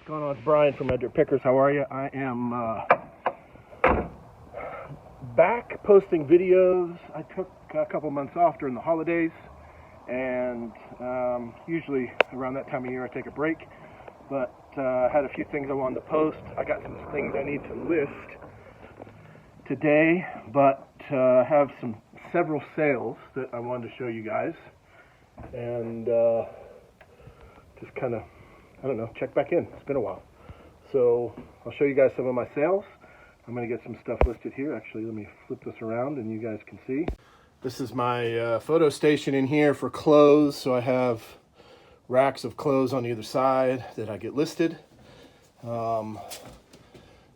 What's going on? It's Brian from Edgar Pickers. How are you? I am back posting videos. I took a couple months off during the holidays, and usually around that time of year I take a break, but I had a few things I wanted to post. I got some things I need to list today, but I have several sales that I wanted to show you guys, and just kind of, I don't know, check back in. It's been a while. So I'll show you guys some of my sales. I'm going to get some stuff listed here. Actually, let me flip this around and you guys can see. This is my photo station in here for clothes. So I have racks of clothes on either side that I get listed.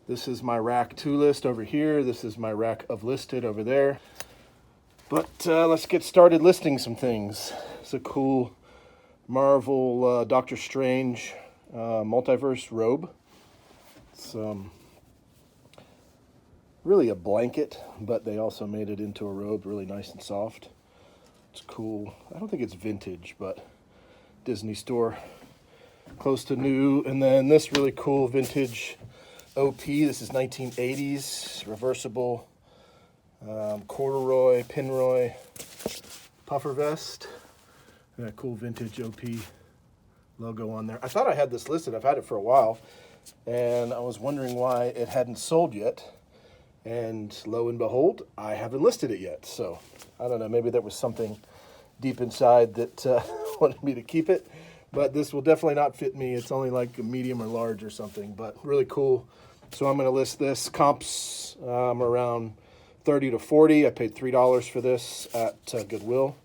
This is my rack to list over here. This is my rack of listed over there. But let's get started listing some things. It's a cool Marvel Doctor Strange multiverse robe. It's really a blanket, but they also made it into a robe, really nice and soft. It's cool. I don't think it's vintage, but Disney store, close to new. And then this really cool vintage OP. This is 1980s reversible corduroy, pinroy puffer vest. And a cool vintage OP logo on there. I thought I had this listed. I've had it for a while, and I was wondering why it hadn't sold yet. And lo and behold, I haven't listed it yet. So I don't know, maybe there was something deep inside that wanted me to keep it. But this will definitely not fit me. It's only like a medium or large or something, but really cool. So I'm going to list this. Comps around 30 to 40. I paid $3 for this at Goodwill.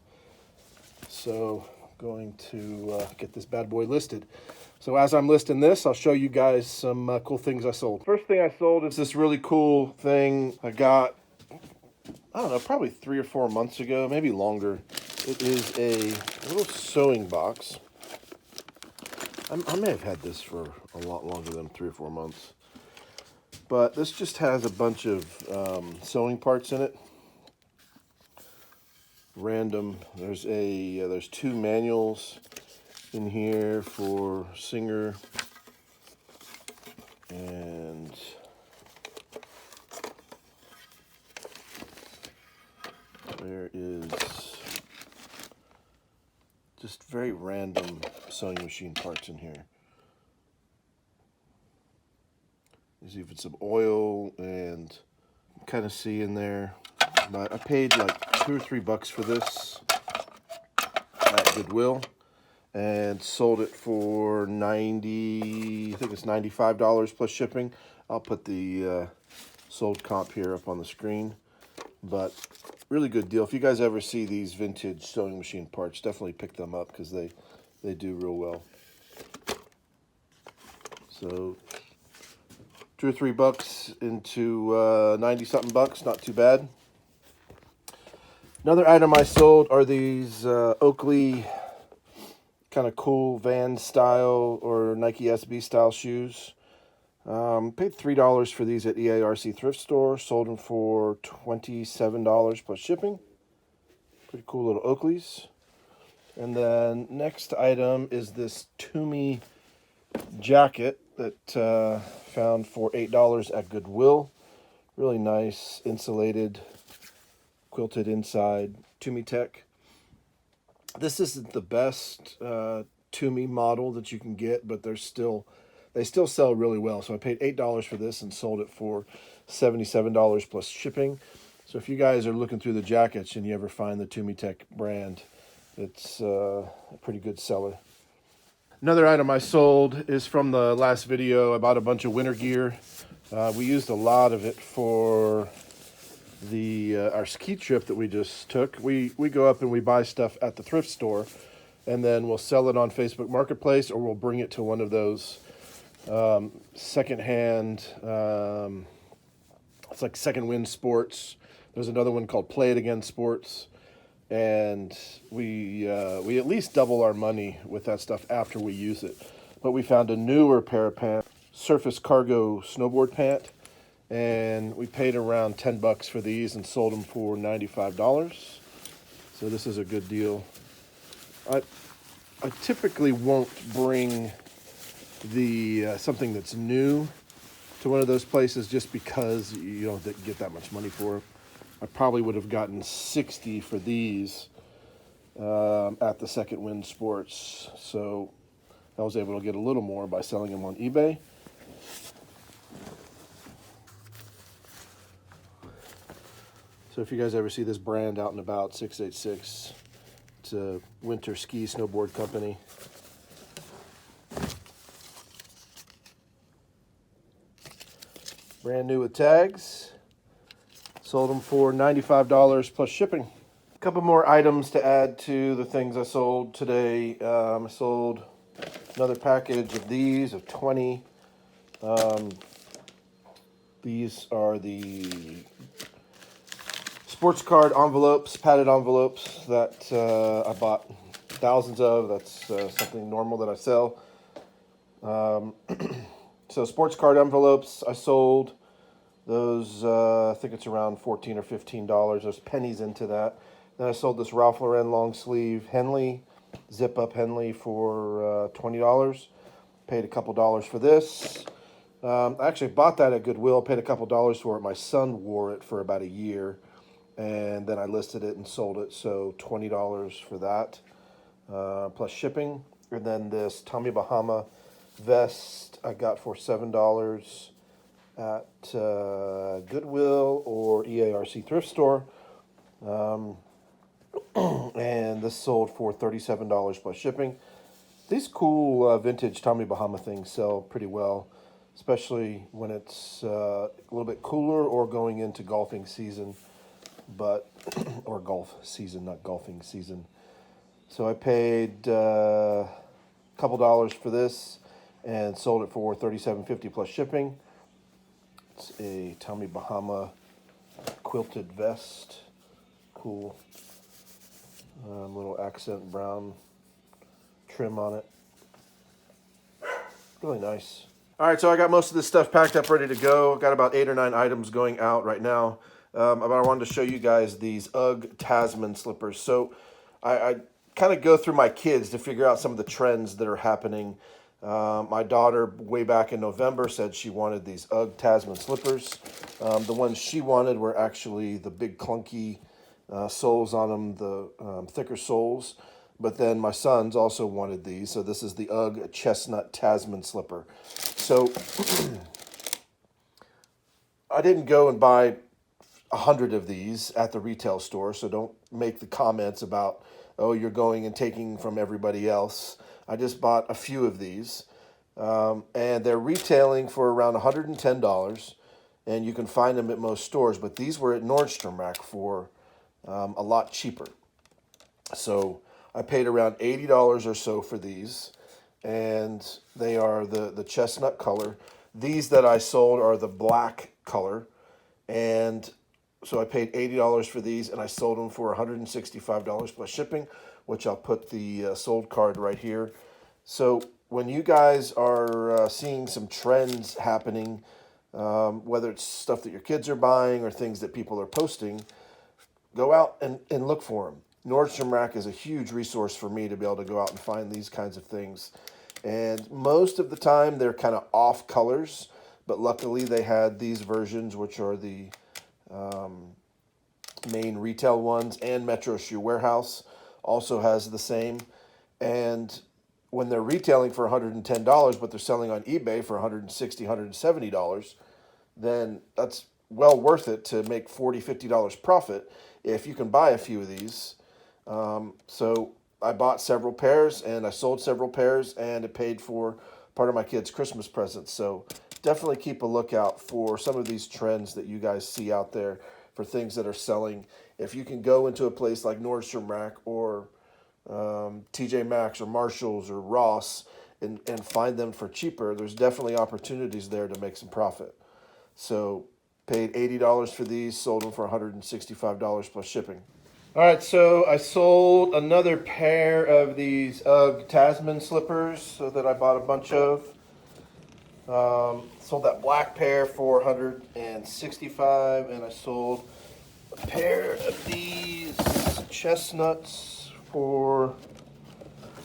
So I'm going to get this bad boy listed. So as I'm listing this, I'll show you guys some cool things I sold. First thing I sold is this really cool thing I got, I don't know, probably 3 or 4 months ago, maybe longer. It is a little sewing box. I may have had this for a lot longer than 3 or 4 months. But this just has a bunch of sewing parts in it. Random. There's 2 manuals in here for Singer, and there is just very random sewing machine parts in here. There's even some oil and kind of see in there. But I paid like $2 or $3 for this at Goodwill and sold it for I think it's $95 plus shipping. I'll put the sold comp here up on the screen. But really good deal. If you guys ever see these vintage sewing machine parts, definitely pick them up because they do real well. So $2 or $3 into 90 something bucks, not too bad. Another item I sold are these Oakley kind of cool Vans style or Nike SB style shoes. Paid $3 for these at EARC thrift store. Sold them for $27 plus shipping. Pretty cool little Oakleys. And then next item is this Toomey jacket that found for $8 at Goodwill. Really nice, insulated, quilted inside, Toomey Tech. This isn't the best Toomey model that you can get, but they still sell really well. So I paid $8 for this and sold it for $77 plus shipping. So if you guys are looking through the jackets and you ever find the Toomey Tech brand, it's a pretty good seller. Another item I sold is from the last video. I bought a bunch of winter gear. We used a lot of it for our ski trip that we just took. We go up and we buy stuff at the thrift store, and then we'll sell it on Facebook Marketplace, or we'll bring it to one of those secondhand. It's like Second Wind Sports. There's another one called Play It Again Sports, and we at least double our money with that stuff after we use it. But we found a newer pair of pants, Surface Cargo snowboard pant. And we paid around $10 for these and sold them for $95. So this is a good deal. I typically won't bring something that's new to one of those places just because you don't get that much money for it. I probably would have gotten 60 for these at the Second Wind Sports. So I was able to get a little more by selling them on eBay. So if you guys ever see this brand out and about, 686, it's a winter ski snowboard company. Brand new with tags. Sold them for $95 plus shipping. A couple more items to add to the things I sold today. I sold another package of these, of 20. These are the sports card envelopes, padded envelopes that I bought thousands of. That's something normal that I sell. So sports card envelopes, I sold those, I think it's around $14 or $15. There's pennies into that. Then I sold this Ralph Lauren long sleeve Henley, zip up Henley for $20. Paid a couple dollars for this. I actually bought that at Goodwill, paid a couple dollars for it. My son wore it for about a year, and then I listed it and sold it, so $20 for that, plus shipping. And then this Tommy Bahama vest I got for $7 at Goodwill or EARC thrift store. And this sold for $37 plus shipping. These cool vintage Tommy Bahama things sell pretty well, especially when it's a little bit cooler or going into golfing season, or golf season, not golfing season. So I paid a couple dollars for this and sold it for $37.50 plus shipping. It's a Tommy Bahama quilted vest. Cool. Little accent brown trim on it. Really nice. All right, so I got most of this stuff packed up, ready to go. Got about 8 or 9 items going out right now. But I wanted to show you guys these UGG Tasman slippers. So I kind of go through my kids to figure out some of the trends that are happening. My daughter, way back in November, said she wanted these UGG Tasman slippers. The ones she wanted were actually the big clunky soles on them, the thicker soles. But then my sons also wanted these. So this is the UGG Chestnut Tasman slipper. So I didn't go and buy 100 of these at the retail store, so don't make the comments about, oh, you're going and taking from everybody else. I just bought a few of these, and they're retailing for around $110, and you can find them at most stores, but these were at Nordstrom Rack for a lot cheaper. So I paid around $80 or so for these, and they are the chestnut color. These that I sold are the black color, and so I paid $80 for these, and I sold them for $165 plus shipping, which I'll put the sold card right here. So when you guys are seeing some trends happening, whether it's stuff that your kids are buying or things that people are posting, go out and look for them. Nordstrom Rack is a huge resource for me to be able to go out and find these kinds of things. And most of the time, they're kind of off colors, but luckily they had these versions, which are the main retail ones, and Metro Shoe Warehouse also has the same. And when they're retailing for $110, but they're selling on eBay for $160, $170, then that's well worth it to make $40, $50 profit if you can buy a few of these. So I bought several pairs and I sold several pairs, and it paid for part of my kids' Christmas presents. So definitely keep a lookout for some of these trends that you guys see out there for things that are selling. If you can go into a place like Nordstrom Rack or TJ Maxx or Marshalls or Ross and find them for cheaper, there's definitely opportunities there to make some profit. So paid $80 for these, sold them for $165 plus shipping. All right, so I sold another pair of these UGG Tasman slippers so that I bought a bunch of. Sold that black pair for $165, and I sold a pair of these chestnuts for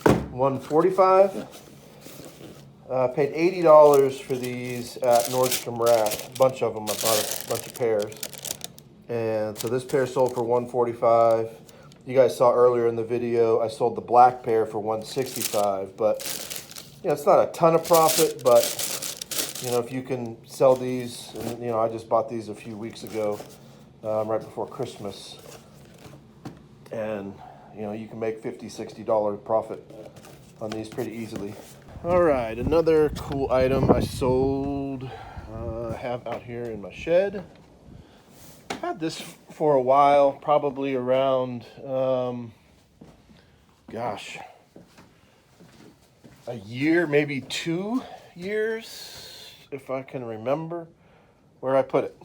$145. Paid $80 for these at Nordstrom Rack. A bunch of them. I bought a bunch of pairs. And so this pair sold for $145. You guys saw earlier in the video, I sold the black pair for $165. But, you know, it's not a ton of profit, but, you know, if you can sell these, and, you know, I just bought these a few weeks ago, right before Christmas. And, you know, you can make $50, $60 profit on these pretty easily. All right, another cool item I sold, have out here in my shed. Had this for a while, probably around, gosh, a year, maybe 2 years, if I can remember where I put it.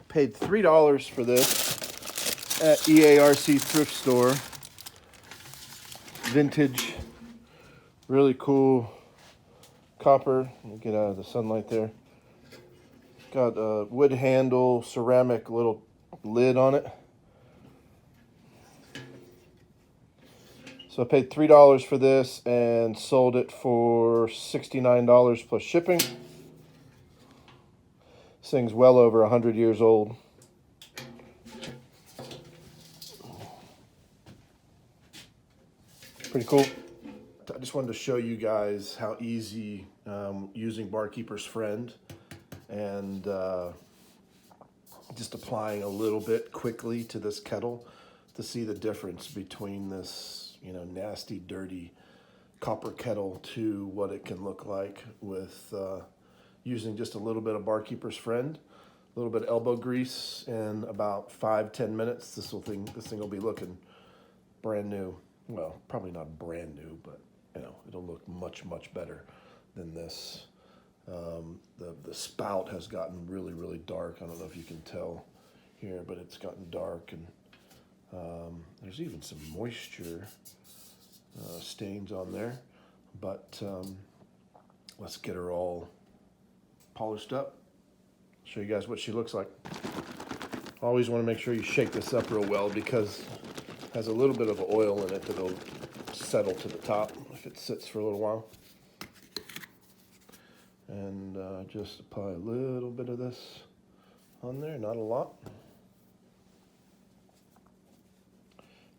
Paid $3 for this at EARC thrift store. Vintage, really cool copper. Let me get out of the sunlight there. Got a wood handle, ceramic little lid on it. So I paid $3 for this and sold it for $69 plus shipping. This thing's well over 100 years old. Pretty cool. I just wanted to show you guys how easy using Barkeeper's Friend and just applying a little bit quickly to this kettle to see the difference between this, you know, nasty, dirty copper kettle to what it can look like with using just a little bit of Barkeeper's Friend, a little bit of elbow grease, and about 5-10 minutes, this thing will be looking brand new. Well, probably not brand new, but you know, it'll look much, much better than this. The spout has gotten really, really dark. I don't know if you can tell here, but it's gotten dark, and there's even some moisture stains on there. But let's get her all polished up. Show you guys what she looks like. Always want to make sure you shake this up real well because it has a little bit of oil in it that'll settle to the top if it sits for a little while. And just apply a little bit of this on there, not a lot.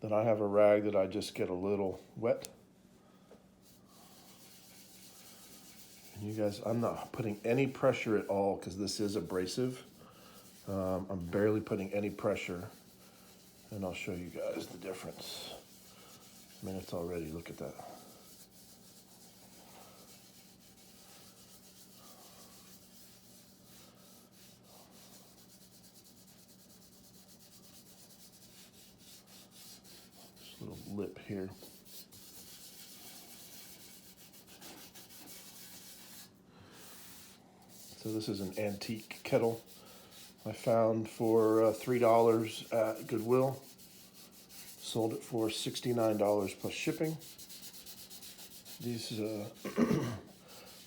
Then I have a rag that I just get a little wet. And you guys, I'm not putting any pressure at all because this is abrasive. I'm barely putting any pressure, and I'll show you guys the difference. I mean, it's already, look at that. This little lip here. So this is an antique kettle I found for $3 at Goodwill. Sold it for $69 plus shipping. These,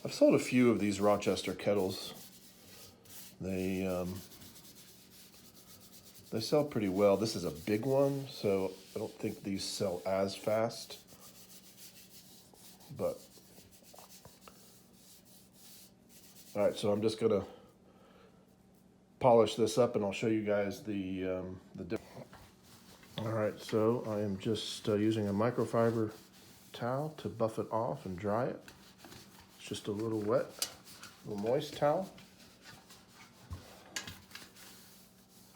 I've sold a few of these Rochester kettles. They sell pretty well. This is a big one, so I don't think these sell as fast. But all right, so I'm just gonna polish this up, and I'll show you guys the difference. All right, so I am just using a microfiber towel to buff it off and dry it. It's just a little wet, a little moist towel.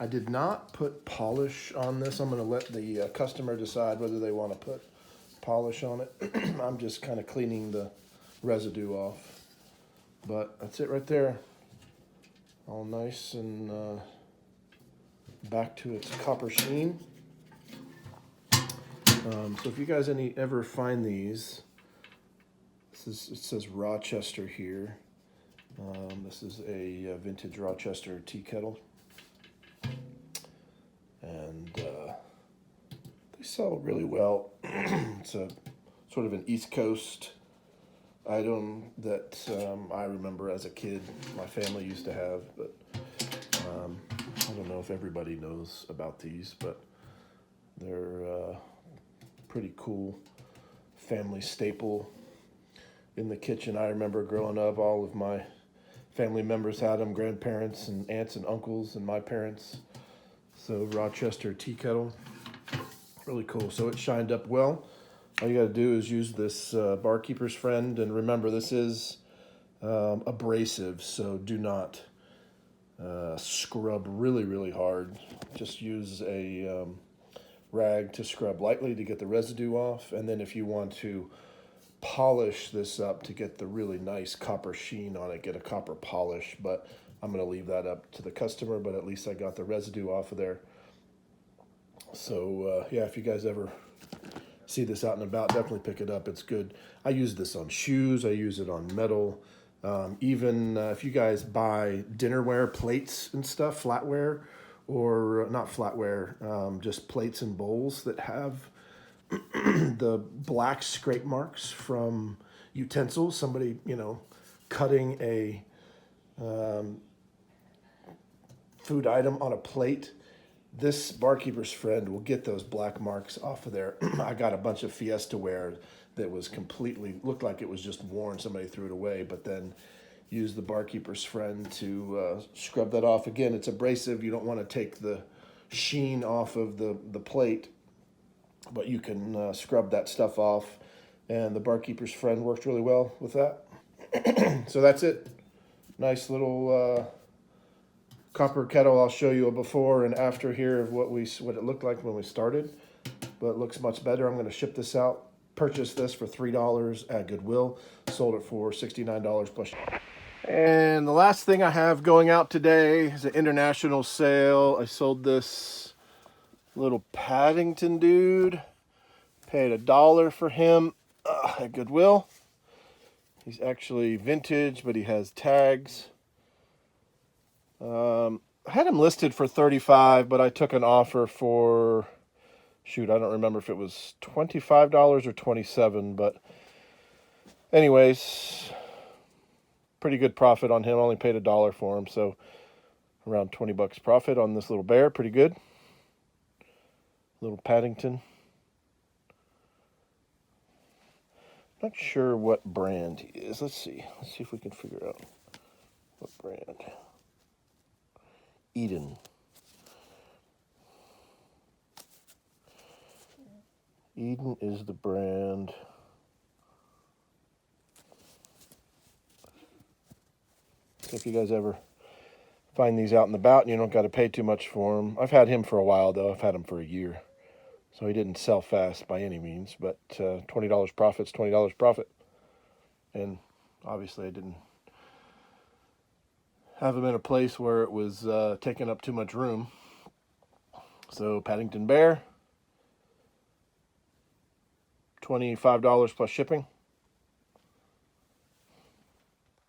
I did not put polish on this. I'm gonna let the customer decide whether they wanna put polish on it. I'm just kind of cleaning the residue off. But that's it right there. All nice and back to its copper sheen. So if you guys ever find these, it says Rochester here. This is a vintage Rochester tea kettle. And they sell really well. It's a sort of an East Coast item that I remember as a kid my family used to have, but I don't know if everybody knows about these, but they're pretty cool family staple. in the kitchen. I remember growing up, all of my family members had them, grandparents and aunts and uncles and my parents. So Rochester tea kettle, really cool. So it shined up well. All you got to do is use this barkeeper's friend, and remember this is abrasive, so do not scrub really hard. Just use a rag to scrub lightly to get the residue off, and then if you want to polish this up to get the really nice copper sheen on it, get a copper polish, but I'm going to leave that up to the customer, but at least I got the residue off of there. So yeah, if you guys ever see this out and about, definitely pick it up. It's good. I use this on shoes. I use it on metal. Even if you guys buy dinnerware, plates and stuff, flatware, or not flatware, just plates and bowls that have the black scrape marks from utensils, somebody, cutting a food item on a plate, this barkeeper's friend will get those black marks off of there. I got a bunch of Fiesta ware that was completely, looked like it was just worn, somebody threw it away, but then use the barkeeper's friend to scrub that off. Again, it's abrasive. You don't want to take the sheen off of the plate, but you can scrub that stuff off, and the barkeeper's friend worked really well with that. So that's it. Nice little copper kettle. I'll show you a before and after here of what it looked like when we started, but it looks much better. I'm going to ship this out. Purchased this for $3 at Goodwill. Sold it for $69 plus. And the last thing I have going out today is an international sale. I sold this little Paddington dude. Paid $1 for him at Goodwill. He's actually vintage, but he has tags. I had him listed for $35, but I took an offer for, shoot, I don't remember if it was $25 or $27, but anyways, pretty good profit on him. I only paid $1 for him, so around 20 bucks profit on this little bear. Pretty good. Little Paddington. Not sure what brand he is. Let's see if we can figure out what brand. Eden. Eden is the brand. So if you guys ever find these out and about and you don't got to pay too much for them. I've had him for a while, though. I've had him for a year. So he didn't sell fast by any means, but $20 profit's $20 profit. And obviously I didn't have him in a place where it was taking up too much room. So Paddington Bear, $25 plus shipping.